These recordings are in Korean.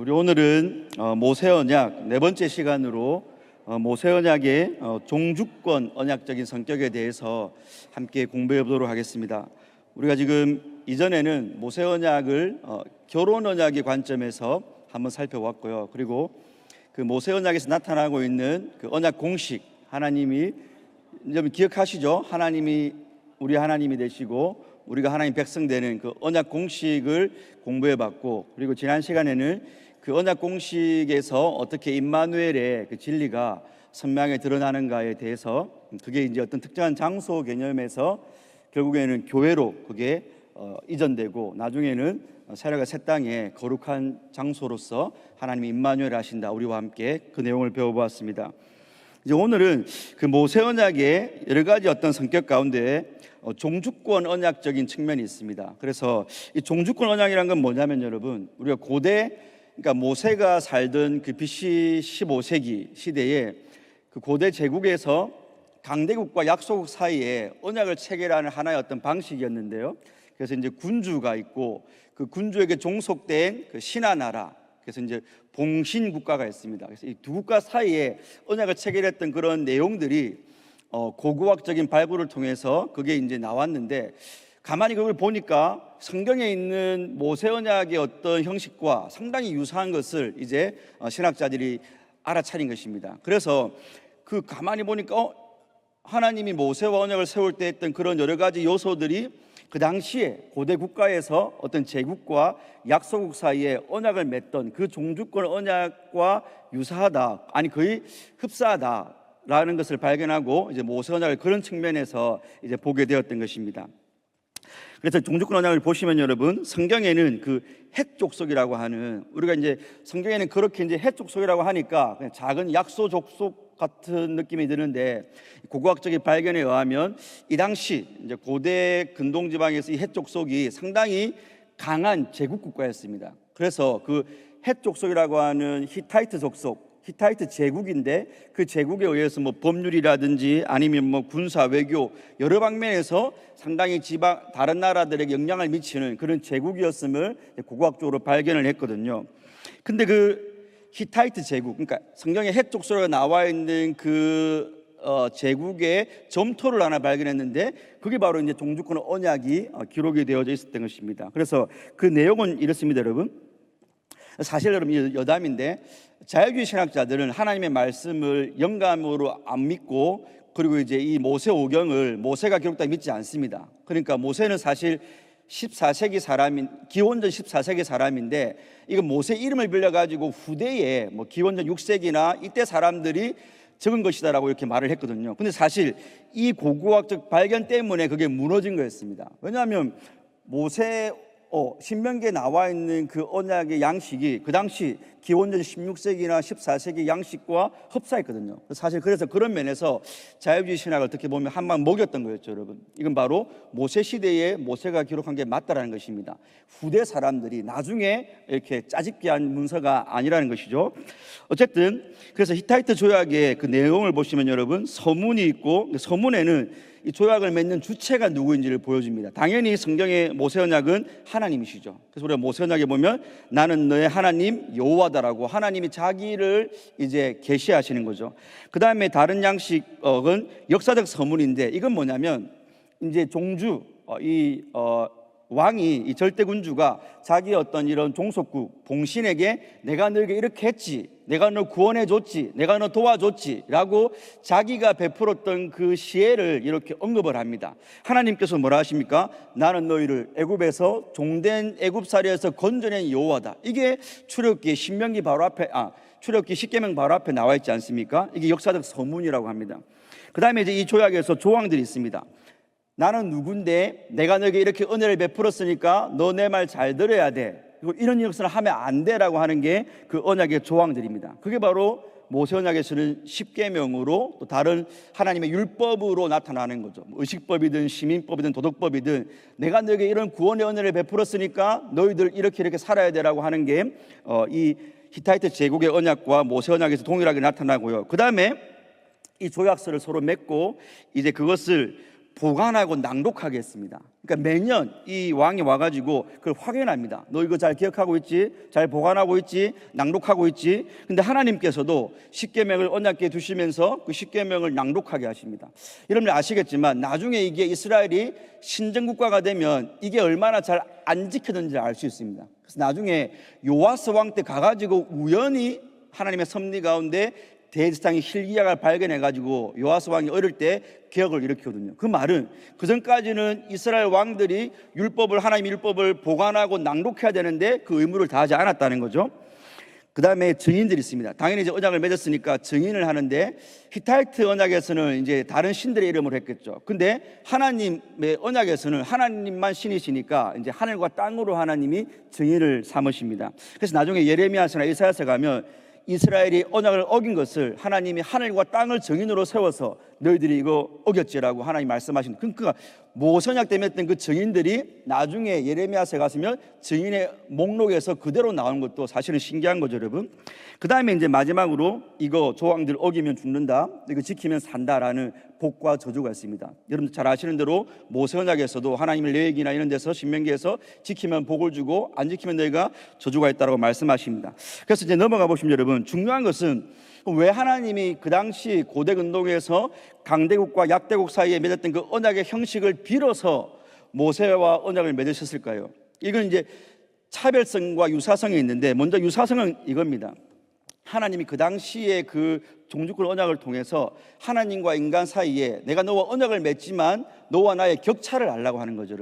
우리 오늘은 모세 언약 네 번째 시간으로 모세 언약의 종주권 언약적인 성격에 대해서 함께 공부해 보도록 하겠습니다. 우리가 지금 이전에는 모세 언약을 결혼 언약의 관점에서 한번 살펴봤고요. 그리고 그 모세 언약에서 나타나고 있는 그 언약 공식, 하나님이 여러분 기억하시죠? 하나님이 우리 하나님이 되시고 우리가 하나님 백성 되는 그 언약 공식을 공부해 봤고, 그리고 지난 시간에는 그 언약 공식에서 어떻게 임마누엘의 그 진리가 선명하게 드러나는가에 대해서, 그게 이제 어떤 특정한 장소 개념에서 결국에는 교회로 그게 이전되고, 나중에는 세례가 새 땅에 거룩한 장소로서 하나님이 임마누엘 하신다, 우리와 함께 그 내용을 배워보았습니다. 이제 오늘은 그 모세 언약의 여러 가지 어떤 성격 가운데 종주권 언약적인 측면이 있습니다. 그래서 이 종주권 언약이라는 건 뭐냐면, 여러분, 우리가 고대, 그러니까 모세가 살던 그 BC 15세기 시대에 그 고대 제국에서 강대국과 약소국 사이에 언약을 체결하는 하나의 어떤 방식이었는데요. 그래서 이제 군주가 있고, 그 군주에게 종속된 그 신하 나라, 그래서 이제 봉신 국가가 있습니다. 그래서 이 두 국가 사이에 언약을 체결했던 그런 내용들이 고고학적인 발굴을 통해서 그게 이제 나왔는데, 가만히 그걸 보니까 성경에 있는 모세 언약의 어떤 형식과 상당히 유사한 것을 이제 신학자들이 알아차린 것입니다. 그래서 그 가만히 보니까 하나님이 모세와 언약을 세울 때 했던 그런 여러 가지 요소들이 그 당시에 고대 국가에서 어떤 제국과 약소국 사이에 언약을 맺던 그 종주권 언약과 유사하다, 아니 거의 흡사하다라는 것을 발견하고 이제 모세 언약을 그런 측면에서 이제 보게 되었던 것입니다. 그래서 종주권 언약을 보시면 여러분, 성경에는 그 헷 족속이라고 하는, 우리가 이제 성경에는 그렇게 이제 헷 족속이라고 하니까 그냥 작은 약소 족속 같은 느낌이 드는데, 고고학적인 발견에 의하면 이 당시 이제 고대 근동 지방에서 이 헷 족속이 상당히 강한 제국 국가였습니다. 그래서 그 헷 족속이라고 하는 히타이트 족속, 히타이트 제국인데, 그 제국에 의해서 뭐 법률이라든지 아니면 뭐 군사 외교 여러 방면에서 상당히 지방 다른 나라들에게 영향을 미치는 그런 제국이었음을 고고학적으로 발견을 했거든요. 근데 그 히타이트 제국, 그러니까 성경에 헷 족속으로 나와 있는 그 제국의 점토를 하나 발견했는데, 그게 바로 이제 종주권 언약이 기록이 되어져 있었던 것입니다. 그래서 그 내용은 이렇습니다, 여러분. 사실 여러분 여담인데, 자유주의 신학자들은 하나님의 말씀을 영감으로 안 믿고, 그리고 이제 이 모세 오경을 모세가 기록다 믿지 않습니다. 그러니까 모세는 사실 14세기 사람인, 기원전 14세기 사람인데, 이거 모세 이름을 빌려가지고 후대에 뭐 기원전 6세기나 이때 사람들이 적은 것이다라고 이렇게 말을 했거든요. 근데 사실 이 고고학적 발견 때문에 그게 무너진 거였습니다. 왜냐하면 모세 신명기에 나와 있는 그 언약의 양식이 그 당시 기원전 16세기나 14세기 양식과 흡사했거든요. 사실 그래서 그런 면에서 자유주의 신학을 어떻게 보면 한 방 먹였던 거였죠, 여러분. 이건 바로 모세 시대에 모세가 기록한 게 맞다라는 것입니다. 후대 사람들이 나중에 이렇게 짜집기 한 문서가 아니라는 것이죠. 어쨌든 그래서 히타이트 조약의 그 내용을 보시면 여러분, 서문이 있고, 서문에는 이 조약을 맺는 주체가 누구인지를 보여줍니다. 당연히 성경의 모세 언약은 하나님이시죠. 그래서 우리가 모세 언약에 보면 나는 너의 하나님 여호와다라고 하나님이 자기를 이제 계시하시는 거죠. 그 다음에 다른 양식은 역사적 서문인데, 이건 뭐냐면 이제 종주, 왕이, 이 절대군주가 자기 어떤 이런 종속국 봉신에게 내가 너에게 이렇게 했지, 내가 너 구원해 줬지, 내가 너 도와줬지 라고 자기가 베풀었던 그 시혜를 이렇게 언급을 합니다. 하나님께서 뭐라 하십니까? 나는 너희를 애굽에서 종된 애굽살이에서 건져낸 여호와다. 이게 출애굽기 신명기 바로 앞에, 출애굽기 십계명 바로 앞에 나와 있지 않습니까? 이게 역사적 서문이라고 합니다. 그 다음에 이제 이 조약에서 조항들이 있습니다. 나는 누군데 내가 너에게 이렇게 은혜를 베풀었으니까 너 내 말 잘 들어야 돼, 그리고 이런 것을 하면 안 돼라고 하는 게 그 언약의 조항들입니다. 그게 바로 모세 언약에서는 십계명으로 또 다른 하나님의 율법으로 나타나는 거죠. 의식법이든 시민법이든 도덕법이든 내가 너에게 이런 구원의 은혜를 베풀었으니까 너희들 이렇게 살아야 되라고 하는 게 이 히타이트 제국의 언약과 모세 언약에서 동일하게 나타나고요. 그 다음에 이 조약서를 서로 맺고 이제 그것을 보관하고 낭독하게 했습니다. 그러니까 매년 이 왕이 와가지고 그걸 확인합니다. 너 이거 잘 기억하고 있지? 잘 보관하고 있지? 낭독하고 있지? 근데 하나님께서도 십계명을 언약궤에 두시면서 그 십계명을 낭독하게 하십니다. 여러분들 아시겠지만 나중에 이게 이스라엘이 신정국가가 되면 이게 얼마나 잘 안 지켜졌는지 알 수 있습니다. 그래서 나중에 요아스 왕 때 가가지고 우연히 하나님의 섭리 가운데 대제사장이 hil기야를 발견해가지고 요아스 왕이 어릴 때 개혁을 일으키거든요. 그 말은 그 전까지는 이스라엘 왕들이 하나님의 율법을 보관하고 낭독해야 되는데 그 의무를 다하지 않았다는 거죠. 그 다음에 증인들이 있습니다. 당연히 이제 언약을 맺었으니까 증인을 하는데 히타이트 언약에서는 이제 다른 신들의 이름을 했겠죠. 근데 하나님의 언약에서는 하나님만 신이시니까 이제 하늘과 땅으로 하나님이 증인을 삼으십니다. 그래서 나중에 예레미야서나 이사야서 가면 이스라엘이 언약을 어긴 것을 하나님이 하늘과 땅을 증인으로 세워서 너희들이 이거 어겼지라고 하나님 말씀하신, 그러니까 모선약 때문에 했던 그 증인들이 나중에 예레미야서에 갔으면 증인의 목록에서 그대로 나오는 것도 사실은 신기한 거죠, 여러분. 그 다음에 이제 마지막으로 이거 조항들 어기면 죽는다, 이거 지키면 산다라는 복과 저주가 있습니다. 여러분 잘 아시는 대로 모세언약에서도 하나님의 레위기나 이런 데서 신명기에서 지키면 복을 주고 안 지키면 너희가 저주가 있다라고 말씀하십니다. 그래서 이제 넘어가 보시면 여러분, 중요한 것은 왜 하나님이 그 당시 고대 근동에서 강대국과 약대국 사이에 맺었던 그 언약의 형식을 빌어서 모세와 언약을 맺으셨을까요? 이건 이제 차별성과 유사성이 있는데, 먼저 유사성은 이겁니다. 하나님이 그 당시에 그 종주권 언약을 통해서 하나님과 인간 사이에 내가 너와 언약을 맺지만 너와 나의 격차를 알라고 하는 거죠.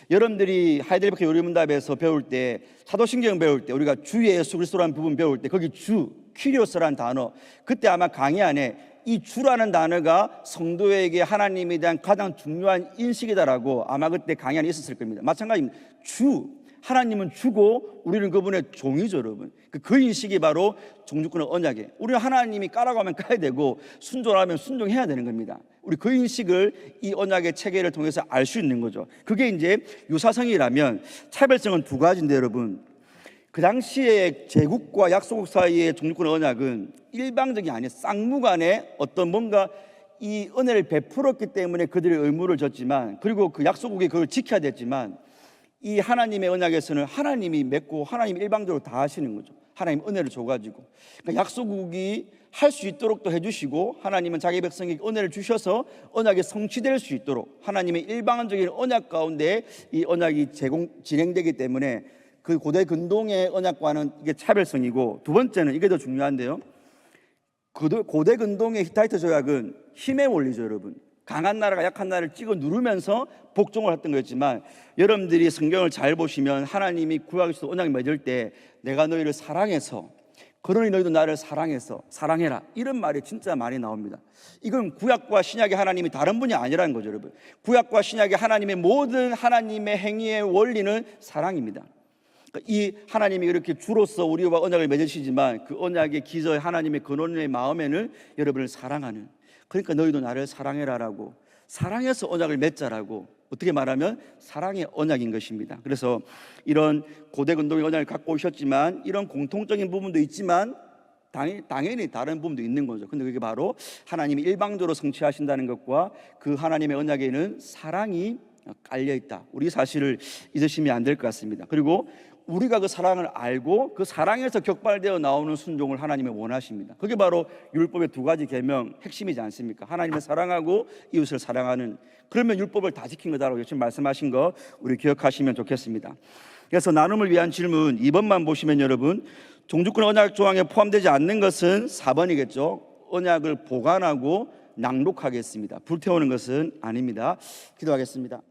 여러분들이 하이델베르크 요리문답에서 배울 때, 사도신경 배울 때, 우리가 주 예수 그리스도라는 부분 배울 때 거기 주, 퀴리오스라는 단어, 그때 아마 강의 안에 이 주라는 단어가 성도에게 하나님에 대한 가장 중요한 인식이다라고 아마 그때 강의 안에 있었을 겁니다. 마찬가지입니다. 주, 하나님은 주고 우리는 그분의 종이죠, 여러분. 그 인식이 바로 종주권의 언약이에요. 우리는 하나님이 까라고 하면 까야 되고 순종하면 순종해야 되는 겁니다. 우리 그 인식을 이 언약의 체계를 통해서 알 수 있는 거죠. 그게 이제 유사성이라면, 차별성은 두 가지인데 여러분, 그 당시에 제국과 약소국 사이의 종주권의 언약은 일방적이 아니에요. 쌍무간에 어떤 뭔가 이 은혜를 베풀었기 때문에 그들의 의무를 졌지만, 그리고 그 약소국이 그걸 지켜야 됐지만, 이 하나님의 언약에서는 하나님이 맺고 하나님이 일방적으로 다 하시는 거죠. 하나님 은혜를 줘가지고, 그러니까 약소국이 할 수 있도록 또 해주시고, 하나님은 자기 백성에게 은혜를 주셔서 언약이 성취될 수 있도록 하나님의 일방적인 언약 가운데 이 언약이 진행되기 때문에 그 고대 근동의 언약과는 이게 차별성이고, 두 번째는 이게 더 중요한데요, 고대 근동의 히타이트 조약은 힘의 원리죠, 여러분. 강한 나라가 약한 나라를 찍어 누르면서 복종을 했던 거였지만, 여러분들이 성경을 잘 보시면 하나님이 구약에서 언약을 맺을 때 내가 너희를 사랑해서 그러니 너희도 나를 사랑해서 사랑해라, 이런 말이 진짜 많이 나옵니다. 이건 구약과 신약의 하나님이 다른 분이 아니라는 거죠, 여러분. 구약과 신약의 하나님의 모든 하나님의 행위의 원리는 사랑입니다. 이 하나님이 이렇게 주로서 우리와 언약을 맺으시지만 그 언약의 기저에 하나님의 근원의 마음에는 여러분을 사랑하는, 그러니까 너희도 나를 사랑해라라고, 사랑해서 언약을 맺자라고, 어떻게 말하면 사랑의 언약인 것입니다. 그래서 이런 고대 근동의 언약을 갖고 오셨지만 이런 공통적인 부분도 있지만 당연히 다른 부분도 있는 거죠. 근데 그게 바로 하나님이 일방적으로 성취하신다는 것과 그 하나님의 언약에는 사랑이 깔려 있다, 우리 사실을 잊으시면 안 될 것 같습니다. 그리고 우리가 그 사랑을 알고 그 사랑에서 격발되어 나오는 순종을 하나님이 원하십니다. 그게 바로 율법의 두 가지 계명 핵심이지 않습니까? 하나님을 사랑하고 이웃을 사랑하는, 그러면 율법을 다 지킨 거다라고 지금 말씀하신 거 우리 기억하시면 좋겠습니다. 그래서 나눔을 위한 질문 2번만 보시면 여러분, 종주권 언약 조항에 포함되지 않는 것은 4번이겠죠. 언약을 보관하고 낭독하겠습니다. 불태우는 것은 아닙니다. 기도하겠습니다.